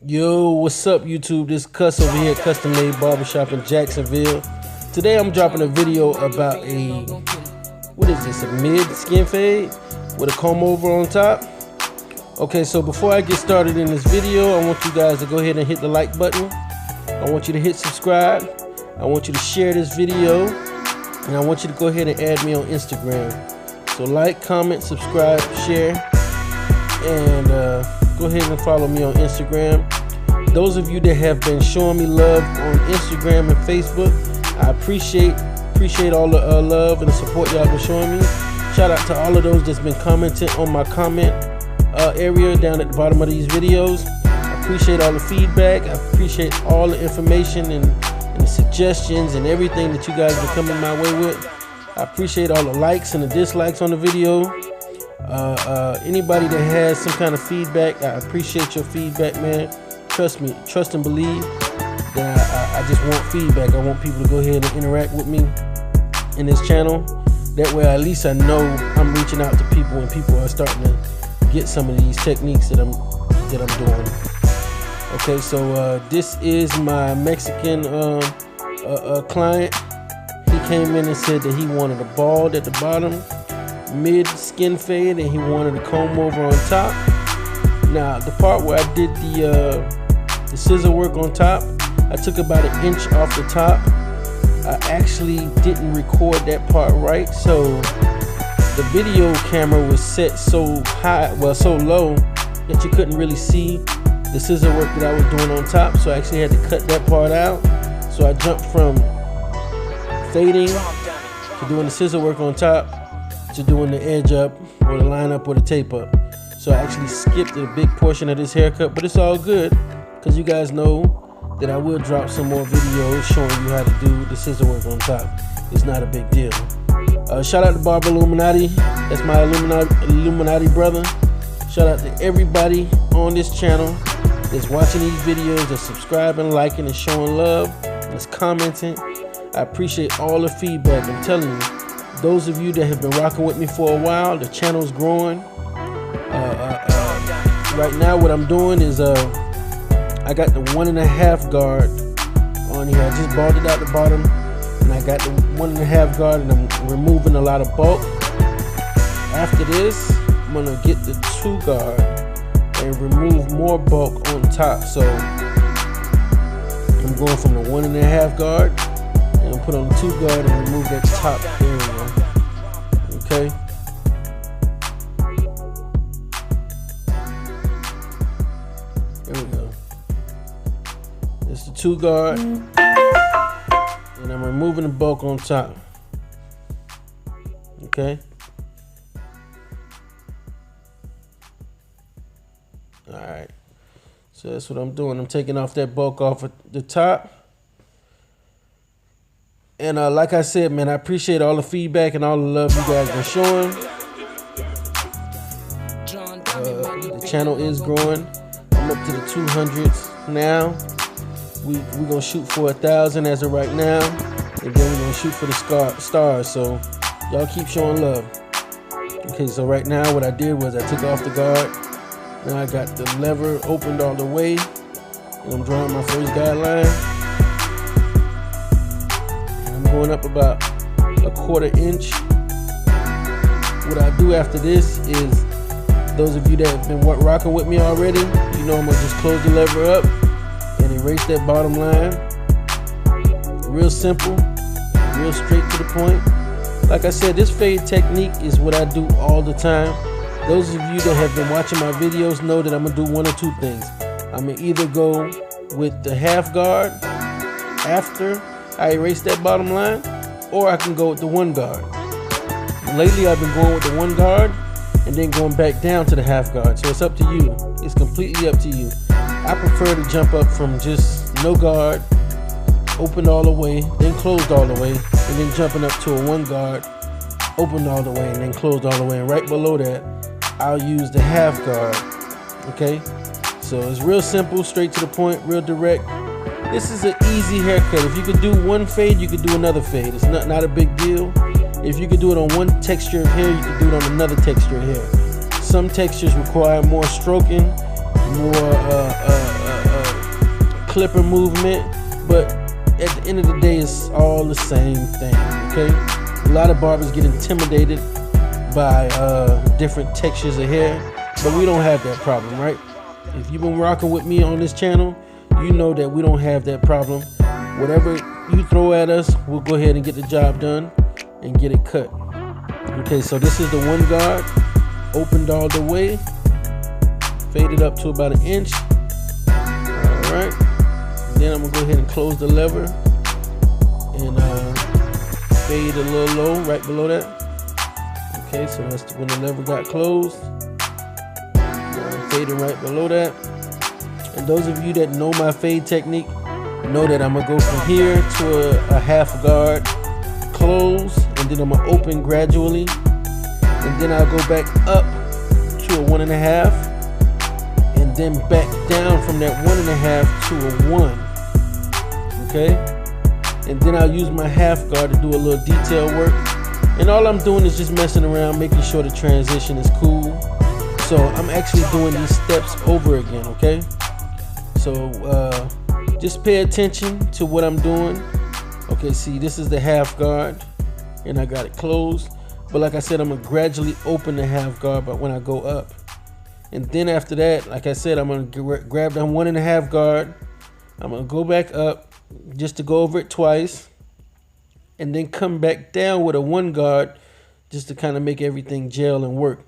Yo, what's up YouTube? This Cuss over here at Custom Made Barbershop in Jacksonville. Today I'm dropping a video about what is this, a mid skin fade with a comb over on top. Okay, so before I get started in this video, I want you guys to go ahead and hit the like button. I want you to hit subscribe. I want you to share this video. And I want you to go ahead and add me on Instagram. So like, comment, subscribe, share, and go ahead and follow me on Instagram. Those of you that have been showing me love on Instagram and Facebook, I appreciate all the love and the support y'all been showing me. Shout out to all of those that's been commenting on my comment area down at the bottom of these videos. I appreciate all the feedback. I appreciate all the information and the suggestions and everything that you guys are coming my way with. I appreciate all the likes and the dislikes on the video. Anybody that has some kind of feedback, I appreciate your feedback, man. Trust me, trust and believe that I just want feedback. I want people to go ahead and interact with me in this channel. That way at least I know I'm reaching out to people and people are starting to get some of these techniques that I'm doing. Okay, so this is my Mexican client. He came in and said that he wanted a bald at the bottom, mid skin fade, and he wanted a comb over on top. Now the part where I did the scissor work on top, I took about 1 inch off the top. I actually didn't record that part right, so the video camera was set so high, well so low, that you couldn't really see the scissor work that I was doing on top. So I actually had to cut that part out. So I jumped from fading to doing the scissor work on top to doing the edge up or the line up or the tape up. So I actually skipped a big portion of this haircut, but it's all good because you guys know that I will drop some more videos showing you how to do the scissor work on top. It's not a big deal. Shout out to Barber Illuminati. That's my Illuminati brother. Shout out to everybody on this channel that's watching these videos, that's subscribing, liking, and showing love, that's commenting. I appreciate all the feedback. I'm telling you, those of you that have been rocking with me for a while, the channel's growing. Right now what I'm doing is I got the 1.5 guard on here. I just balled it out the bottom, and I got the 1.5 guard, and I'm removing a lot of bulk. After this, I'm gonna get the 2 guard and remove more bulk on top. So I'm going from the 1.5 guard and put on the 2 guard and remove that top area. Okay. There we go. It's the 2 guard, and I'm removing the bulk on top. Okay. Alright, so that's what I'm doing. I'm taking off that bulk off at the top. And like I said, man, I appreciate all the feedback and all the love you guys been showing. The channel is growing. I'm up to the 200s now. We're gonna shoot for 1,000 as of right now, and then we're gonna shoot for the stars. So y'all keep showing love. Okay, so right now what I did was I took off the guard. Now I got the lever opened all the way, and I'm drawing my first guideline. And I'm going up about 1/4 inch. What I do after this is, those of you that have been rocking with me already, you know I'm gonna just close the lever up and erase that bottom line. Real simple, real straight to the point. Like I said, this fade technique is what I do all the time. Those of you that have been watching my videos know that I'm gonna do one or two things. I'm gonna either go with the 1/2 guard after I erase that bottom line, or I can go with the 1 guard. Lately I've been going with the 1 guard and then going back down to the 1/2 guard. So it's up to you. It's completely up to you. I prefer to jump up from just no guard, opened all the way, then closed all the way, and then jumping up to a 1 guard, opened all the way, and then closed all the way. And right below that, I'll use the 1/2 guard. Okay, so it's real simple, straight to the point, real direct. This is an easy haircut. If you could do one fade, you could do another fade. It's not a big deal. If you could do it on one texture of hair, you could do it on another texture of hair. Some textures require more stroking, more clipper movement, but at the end of the day, it's all the same thing, okay? A lot of barbers get intimidated by different textures of hair, but we don't have that problem, right? If you've been rocking with me on this channel, you know that we don't have that problem. Whatever you throw at us, we'll go ahead and get the job done and get it cut. Okay, so this is the one guard, opened all the way, faded up to about 1 inch. All right, then I'm gonna go ahead and close the lever and fade a little low right below that. Okay, so that's when the lever got closed. Fading right below that. And those of you that know my fade technique know that I'm gonna go from here to a half guard, close, and then I'm gonna open gradually, and then I'll go back up to a 1.5, and then back down from that 1.5 to a 1. Okay, and then I'll use my half guard to do a little detail work, and all I'm doing is just messing around, making sure the transition is cool. So I'm actually doing these steps over again, okay? So just pay attention to what I'm doing. Okay, see, this is the half guard, and I got it closed. But like I said, I'm gonna gradually open the half guard, but when I go up. And then after that, like I said, I'm gonna grab that 1.5 guard. I'm gonna go back up just to go over it twice, and then come back down with a 1 guard just to kind of make everything gel and work.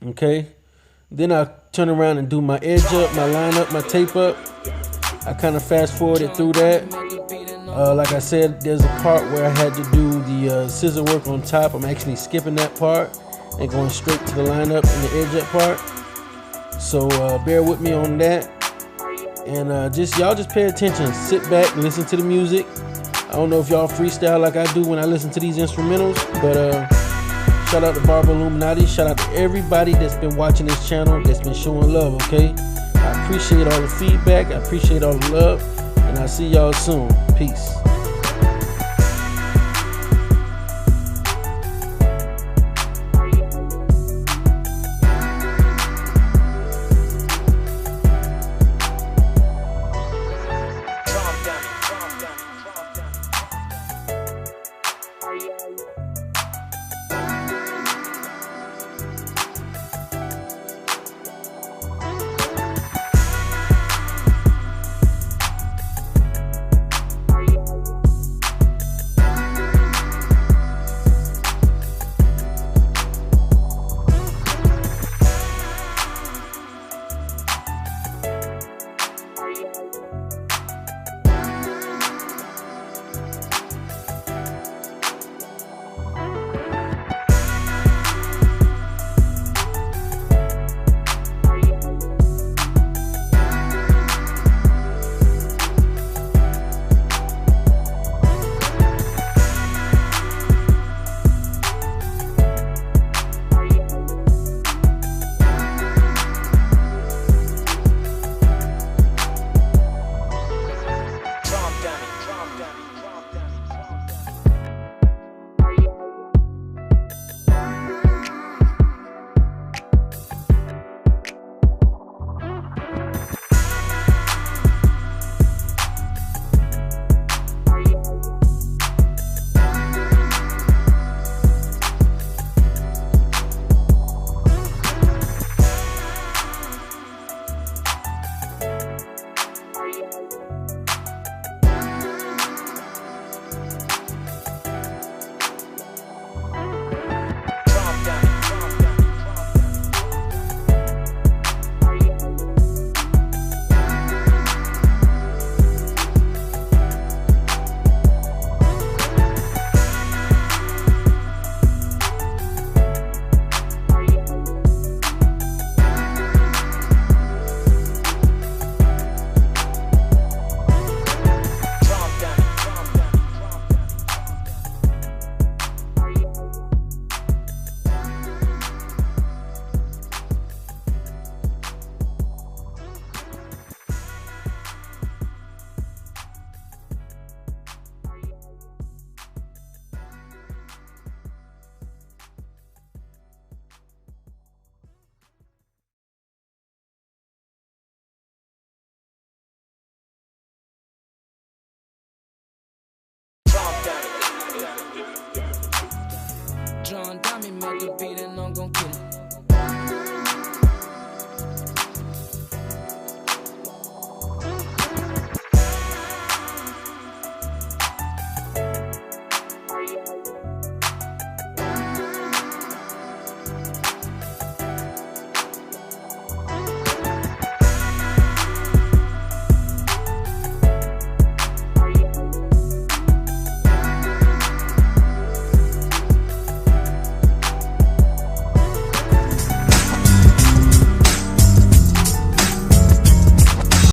Okay, then I turn around and do my edge up, my line up, my tape up. I kind of fast forwarded through that. Like I said, there's a part where I had to do the scissor work on top. I'm actually skipping that part and going straight to the line up and the edge up part. So bear with me on that. And y'all just pay attention, sit back and listen to the music. I don't know if y'all freestyle like I do when I listen to these instrumentals, but shout out to Barber Illuminati. Shout out to everybody that's been watching this channel, that's been showing love, okay? I appreciate all the feedback. I appreciate all the love. And I'll see y'all soon. Peace.